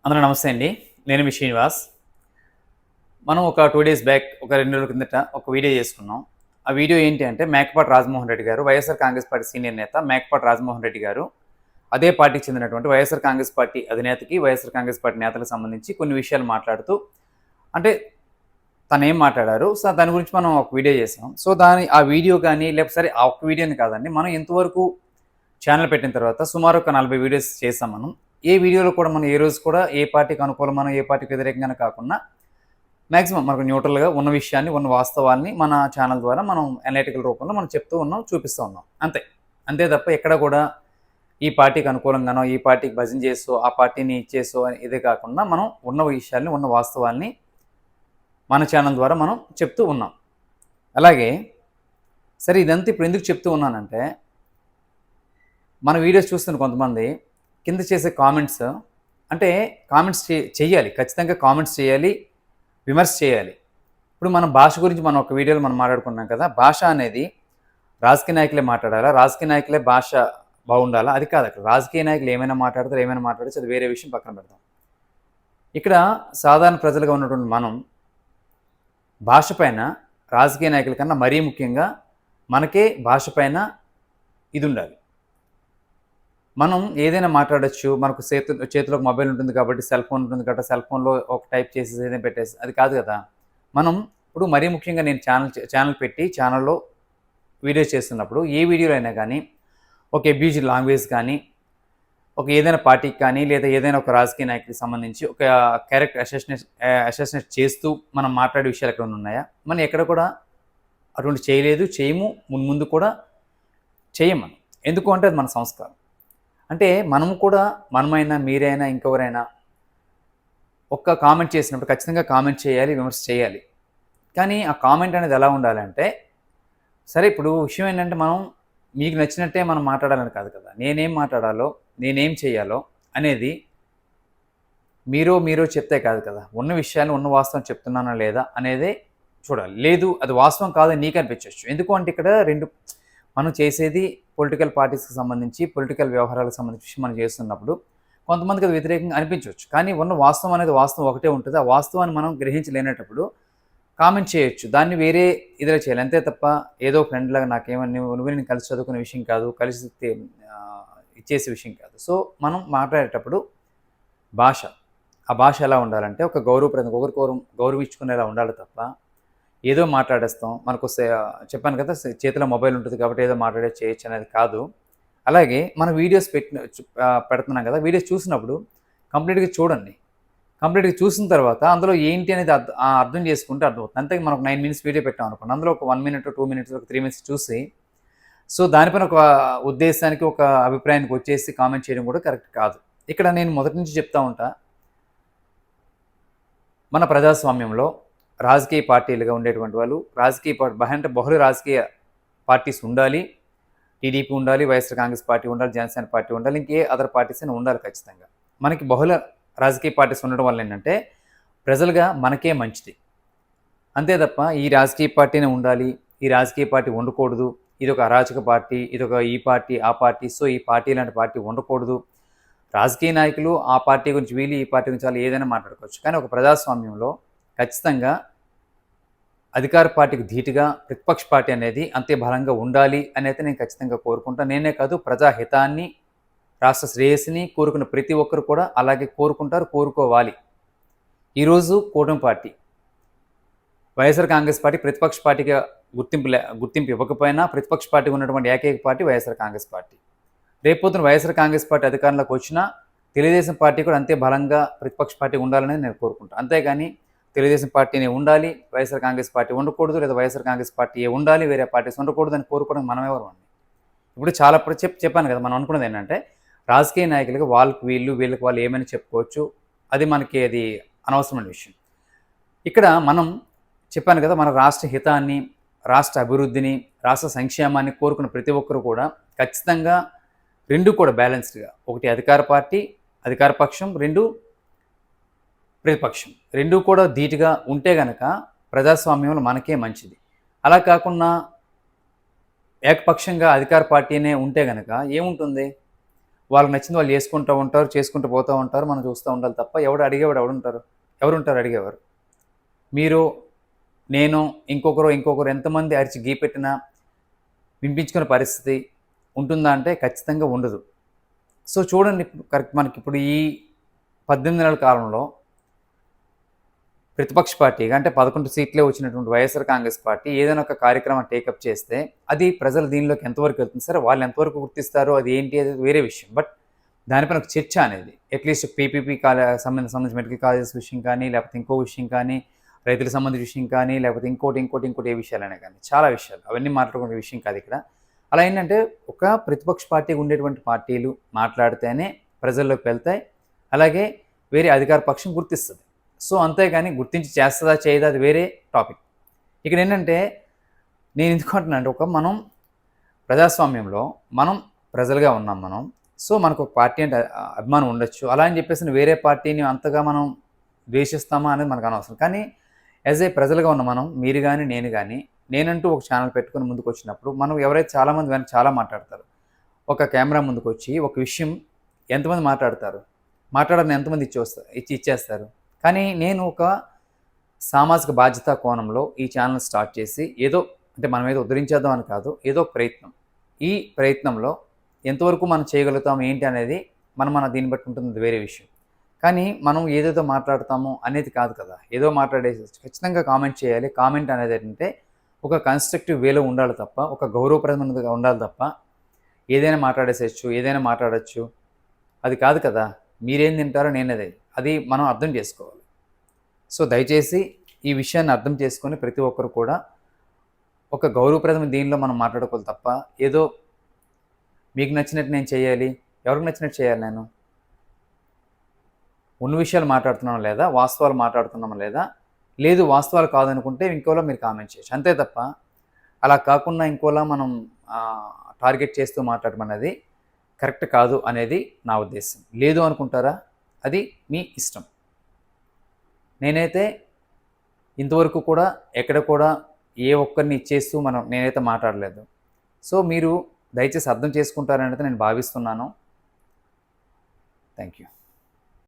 అందరూ నమస్తే అండి. నేను మీ శ్రీనివాస్. మనం ఒక 2 డేస్ బ్యాక్ ఒక 2 రోజుల కిందట ఒక వీడియో చేసుకున్నాం. ఆ వీడియో ఏంటి అంటే మేకపాటి రాజమోహన్ రెడ్డి గారు, వైఎస్ఆర్ కాంగ్రెస్ పార్టీ సీనియర్ నేత మేకపాటి రాజమోహన్ రెడ్డి గారు, అదే పార్టీకి చెందినటువంటి వైఎస్ఆర్ కాంగ్రెస్ పార్టీ అధినేతకి, వైఎస్ఆర్ కాంగ్రెస్ పార్టీ నేతలకు సంబంధించి కొన్ని విషయాలు మాట్లాడుతూ అంటే తనేం మాట్లాడారు. సో, దాని గురించి మనం ఒక వీడియో చేసాం. సో, ఆ వీడియో గాని లేకపోతే సరే ఆ ఒక్క వీడియోని కాదండి. మనం ఇంతవరకు ఛానల్ పెట్టిన తర్వాత సుమారు ఒక 40 వీడియోస్ చేసాం మనం. ఏ వీడియోలో కూడా మనం ఏ రోజు కూడా ఏ పార్టీకి అనుకూలమనో, ఏ పార్టీకి వ్యతిరేకంగానో కాకుండా మాక్సిమం మనకు న్యూట్రల్‌గా ఉన్న విషయాన్ని, ఉన్న వాస్తవాల్ని మన ఛానల్ ద్వారా మనం అనలిటికల్ రూపంలో మనం చెప్తూ ఉన్నాం, చూపిస్తూ ఉన్నాం. అంతే. అంతే తప్ప ఎక్కడ కూడా ఈ పార్టీకి అనుకూలంగానో, ఈ పార్టీకి భజన చేసో, ఆ పార్టీని ఇచ్చేసో ఇదే కాకుండా మనం ఉన్న విషయాల్ని, ఉన్న వాస్తవాల్ని మన ఛానల్ ద్వారా మనం చెప్తూ ఉన్నాం. అలాగే సరే ఇదంతా ఇప్పుడు ఎందుకు చెప్తూ ఉన్నానంటే, మన వీడియోస్ చూస్తున్న కొంతమంది కింద చేసే కామెంట్స్ అంటే కామెంట్స్ చెయ్యాలి. ఖచ్చితంగా కామెంట్స్ చేయాలి, విమర్శ చేయాలి. ఇప్పుడు మన భాష గురించి మనం ఒక వీడియోలో మనం మాట్లాడుకున్నాం కదా! భాష అనేది రాజకీయ నాయకులే మాట్లాడాలా? రాజకీయ నాయకులే భాష బాగుండాలా? అది కాదు అక్కడ. రాజకీయ నాయకులు ఏమైనా మాట్లాడతారు, ఏమైనా మాట్లాడచ్చు. అది వేరే విషయం పక్కన పెడదాం. ఇక్కడ సాధారణ ప్రజలుగా ఉన్నటువంటి మనం భాష పైన రాజకీయ నాయకుల కన్నా మరీ ముఖ్యంగా మనకే భాష పైన ఇది ఉండాలి. మనం ఏదైనా మాట్లాడొచ్చు. మనకు చేతిలో మొబైల్ ఉంటుంది కాబట్టి, సెల్ ఫోన్ ఉంటుంది కాబట్టి, సెల్ ఫోన్‌లో ఒక టైప్ చేసేసి ఏదైనా పెట్టేసి అది కాదు కదా! మనం ఇప్పుడు మరీ ముఖ్యంగా నేను ఛానల్ పెట్టి ఛానల్‌లో వీడియోస్ చేస్తున్నప్పుడు ఏ వీడియోలో అయినా కానీ ఒక అబ్యూజ్డ్ లాంగ్వేజ్ కానీ, ఒక ఏదైనా పార్టీకి కానీ, లేదా ఏదైనా ఒక రాజకీయ నాయకుడికి సంబంధించి ఒక క్యారెక్టర్ అసాసినేట్ చేస్తూ మనం మాట్లాడే విషయాలు ఎక్కడైనా ఉన్నాయా? మనం ఎక్కడ కూడా అటువంటి చేయలేదు, చేయము, ముందు కూడా చెయ్యం మనం. ఎందుకు అంటే అది మన సంస్కారం. అంటే మనము కూడా మనమైనా, మీరైనా, ఇంకెవరైనా ఒక్క కామెంట్ చేసినప్పుడు ఖచ్చితంగా కామెంట్ చేయాలి, విమర్శ చేయాలి. కానీ ఆ కామెంట్ అనేది ఎలా ఉండాలంటే, సరే ఇప్పుడు విషయం ఏంటంటే మనం మీకు నచ్చినట్టే మనం మాట్లాడాలని కాదు కదా! నేనేం మాట్లాడాలో, నేనేం చేయాలో అనేది మీరో చెప్తే కాదు కదా! ఉన్న విషయాన్ని, ఉన్న వాస్తవం చెప్తున్నానా లేదా అనేదే చూడాలి. లేదు అది వాస్తవం కాదని నీకు అనిపించొచ్చు. ఎందుకు అంటే ఇక్కడ మనం చేసేది పొలిటికల్ పార్టీస్‌కి సంబంధించి, పొలిటికల్ వ్యవహారాలకు సంబంధించి మనం చేస్తున్నప్పుడు కొంతమందికి అది వ్యతిరేకంగా అనిపించవచ్చు. కానీ ఉన్న వాస్తవం అనేది వాస్తవం ఒకటే ఉంటుంది. ఆ వాస్తవాన్ని మనం గ్రహించలేనప్పుడు కామెంట్ చేయొచ్చు. దాన్ని వేరే ఇదిలో చేయాలి. అంతే తప్ప ఏదో ఫ్రెండ్‌లాగా నాకేమని నువ్వు నేను కలిసి చదువుకునే విషయం కాదు. కలిసి ఇచ్చేసే విషయం కాదు. సో, మనం మాట్లాడేటప్పుడు భాష, ఆ భాష ఎలా ఉండాలంటే ఒక గౌరవప్రదంగా ఒకరికొకరు గౌరవించుకునేలా ఉండాలి తప్ప ఏదో మాట్లాడేస్తాం. చెప్పాను కదా! చేతిలో మొబైల్ ఉంటుంది కాబట్టి ఏదో చేయొచ్చు అనేది కాదు. అలాగే మన వీడియోస్ పెడుతున్నాం కదా! వీడియోస్ చూసినప్పుడు కంప్లీట్‌గా చూడండి. కంప్లీట్‌గా చూసిన తర్వాత అందులో ఏంటి అనేది అర్థం చేసుకుంటే అర్థమవుతుంది. అంతే మనం ఒక 9 మినిట్స్ వీడియో పెట్టామనుకోండి. అందులో ఒక 1 మినిట్, 2 మినిట్స్, ఒక 3 మినిట్స్ చూసి సో, దానిపైన ఒక ఉద్దేశానికి, ఒక అభిప్రాయానికి వచ్చేసి కామెంట్ చేయడం కూడా కరెక్ట్ కాదు. ఇక్కడ నేను మొదటి నుంచి చెప్తా ఉంటా. మన ప్రజాస్వామ్యంలో రాజకీయ పార్టీలుగా ఉండేటువంటి వాళ్ళు బహుళ రాజకీయ పార్టీస్ ఉండాలి. టీడీపీ ఉండాలి, వైఎస్ఆర్ కాంగ్రెస్ పార్టీ ఉండాలి, జనసేన పార్టీ ఉండాలి, ఇంకే అదర్ పార్టీస్ అయినా ఉండాలి ఖచ్చితంగా. మనకి బహుళ రాజకీయ పార్టీస్ ఉండడం వల్ల ఏంటంటే ప్రజలుగా మనకే మంచిది. అంతే తప్ప ఈ రాజకీయ పార్టీనే ఉండాలి, ఈ రాజకీయ పార్టీ ఉండకూడదు, ఇదొక అరాచక పార్టీ, ఇదొక ఈ పార్టీ, ఆ పార్టీ, సో ఈ పార్టీ లాంటి పార్టీ ఉండకూడదు. రాజకీయ నాయకులు ఆ పార్టీ గురించి వీళ్ళు, ఈ పార్టీ గురించి వాళ్ళు ఏదైనా మాట్లాడుకోవచ్చు. కానీ ఒక ప్రజాస్వామ్యంలో ఖచ్చితంగా అధికార పార్టీకి ధీటుగా ప్రతిపక్ష పార్టీ అనేది అంతే బలంగా ఉండాలి అనేది నేను ఖచ్చితంగా కోరుకుంటాను. నేనే కాదు, ప్రజాహితాన్ని, రాష్ట్ర శ్రేయస్సుని కోరుకున్న ప్రతి ఒక్కరు కూడా అలాగే కోరుకుంటారు, కోరుకోవాలి. ఈరోజు కూటమి పార్టీ, వైఎస్ఆర్ కాంగ్రెస్ పార్టీ ప్రతిపక్ష పార్టీగా గుర్తింపు ఇవ్వకపోయినా ప్రతిపక్ష పార్టీ ఉన్నటువంటి ఏకైక పార్టీ వైఎస్ఆర్ కాంగ్రెస్ పార్టీ. రేపొద్దున వైఎస్ఆర్ కాంగ్రెస్ పార్టీ అధికారంలోకి వచ్చినా తెలుగుదేశం పార్టీ కూడా అంతే బలంగా ప్రతిపక్ష పార్టీ ఉండాలని నేను కోరుకుంటాను. అంతేగాని తెలుగుదేశం పార్టీనే ఉండాలి, వైఎస్ఆర్ కాంగ్రెస్ పార్టీ ఉండకూడదు, లేదా వైఎస్ఆర్ కాంగ్రెస్ పార్టీ ఉండాలి, వేరే పార్టీస్ ఉండకూడదు అని కోరుకోవడం మనం ఎవరు అండి? ఇప్పుడు చాలా చెప్పాను కదా, మనం అనుకున్నది ఏంటంటే రాజకీయ నాయకులకు వీళ్ళకి వాళ్ళు ఏమైనా చెప్పుకోవచ్చు. అది మనకి అది అనవసరమైన విషయం. ఇక్కడ మనం చెప్పాను కదా, మన రాష్ట్ర హితాన్ని, రాష్ట్ర అభివృద్ధిని, రాష్ట్ర సంక్షేమాన్ని కోరుకున్న ప్రతి ఒక్కరు కూడా ఖచ్చితంగా రెండు కూడా బ్యాలెన్స్డ్గా, ఒకటి అధికార పక్షం, రెండు ప్రతిపక్షం, రెండూ కూడా ధీటుగా ఉంటే గనక ప్రజాస్వామ్యంలో మనకే మంచిది. అలా కాకుండా ఏకపక్షంగా అధికార పార్టీనే ఉంటే గనక ఏముంటుంది? వాళ్ళకి నచ్చింది వాళ్ళు చేసుకుంటూ ఉంటారు, చేసుకుంటూ పోతూ ఉంటారు, మనం చూస్తూ ఉండాలి తప్ప అడిగేవాడు ఎవరుంటారు అడిగేవారు? మీరు, నేను, ఇంకొకరు ఎంతమంది అరిచి గీపెట్టినా వినిపించుకునే పరిస్థితి ఉంటుందా అంటే ఖచ్చితంగా ఉండదు. సో చూడండి, కరెక్ట్ మనకిప్పుడు ఈ 18 నెలల కాలంలో ప్రతిపక్ష పార్టీగా అంటే 11 సీట్లే వచ్చినటువంటి వైఎస్ఆర్ కాంగ్రెస్ పార్టీ ఏదైనా ఒక కార్యక్రమం టేకప్ చేస్తే అది ప్రజలు దీనిలోకి ఎంతవరకు వెళ్తుంది, సరే వాళ్ళు ఎంతవరకు గుర్తిస్తారో అది ఏంటి అనేది వేరే విషయం. బట్ దానిపైన ఒక చర్చ అనేది అట్లీస్ట్ పీపీపీ సంబంధించి మెడికల్ కాలేజెస్ విషయం కానీ, లేకపోతే ఇంకో విషయం కానీ, రైతులకు సంబంధించిన విషయం కానీ, లేకపోతే ఇంకోటి ఏ విషయాలైనా కానీ, చాలా విషయాలు అవన్నీ మాట్లాడుకునే విషయం కాదు ఇక్కడ. అలా ఏంటంటే ఒక ప్రతిపక్ష పార్టీగా ఉండేటువంటి పార్టీలు మాట్లాడితేనే ప్రజల్లోకి వెళ్తాయి, అలాగే వేరే అధికార పక్షం గుర్తిస్తుంది. సో అంతేగాని గుర్తించి చేస్తుందా చేయదా అది వేరే టాపిక్. ఇక్కడ ఏంటంటే నేను ఎందుకు అంటున్నా అంటే మనం ప్రజాస్వామ్యంలో మనం ప్రజలుగా ఉన్నాం మనం. సో మనకు ఒక పార్టీ అంటే అభిమానం ఉండొచ్చు, అలా అని చెప్పేసి వేరే పార్టీని అంతగా మనం ద్వేషిస్తామా అనేది మనకు అనవసరం. కానీ యాజ్ ఏ ప్రజలుగా ఉన్న మనం, మీరు కానీ నేను కానీ, నేనంటూ ఒక ఛానల్ పెట్టుకుని ముందుకు వచ్చినప్పుడు మనం ఎవరైతే చాలామంది వెనక చాలా మాట్లాడతారు, ఒక కెమెరా ముందుకు వచ్చి ఒక విషయం ఎంతమంది మాట్లాడని ఎంతమంది ఇచ్చేస్తారు. కానీ నేను ఒక సామాజిక బాధ్యత కోణంలో ఈ ఛానల్ స్టార్ట్ చేసి ఏదో అంటే మనం ఏదో ఉద్ధరించేద్దాం అని కాదు, ఏదో ప్రయత్నం. ఈ ప్రయత్నంలో ఎంతవరకు మనం చేయగలుగుతాం ఏంటి అనేది మన దీన్ని బట్టి ఉంటుంది వేరే విషయం. కానీ మనం ఏదేదో మాట్లాడతామో అనేది కాదు కదా, ఏదో మాట్లాడేసి ఖచ్చితంగా కామెంట్ చేయాలి. కామెంట్ అనేది ఏంటంటే ఒక కన్స్ట్రక్టివ్ వేలో ఉండాలి తప్ప, ఒక గౌరవప్రదమైనదిగా ఉండాలి తప్ప ఏదైనా మాట్లాడచ్చు అది కాదు కదా. మీరేం తింటారో నేనేది, అది మనం అర్థం చేసుకోవాలి. సో దయచేసి ఈ విషయాన్ని అర్థం చేసుకొని ప్రతి ఒక్కరు కూడా ఒక గౌరవప్రదమైన దీనిలో మనం మాట్లాడుకోవాలి తప్ప ఏదో మీకు నచ్చినట్టు నేను చేయాలి, ఎవరికి నచ్చినట్టు చేయాలి, నేను ఉన్న విషయాలు మాట్లాడుతున్నాం లేదా, వాస్తవాలు మాట్లాడుతున్నామా లేదా, లేదు వాస్తవాలు కాదనుకుంటే ఇంకోలా మీరు కామెంట్ చేయొచ్చు, అంతే తప్ప అలా కాకుండా ఇంకోలా మనం టార్గెట్ చేస్తూ మాట్లాడడం అనేది కరెక్ట్ కాదు అనేది నా ఉద్దేశం. లేదు అనుకుంటారా, అది మీ ఇష్టం. నేనైతే ఇంతవరకు కూడా ఎక్కడ కూడా ఏ ఒక్కరిని ఇచ్చేస్తూ నేనైతే మాట్లాడలేదు. సో మీరు దయచేసి అర్థం చేసుకుంటారనేది నేను భావిస్తున్నాను. Thank you.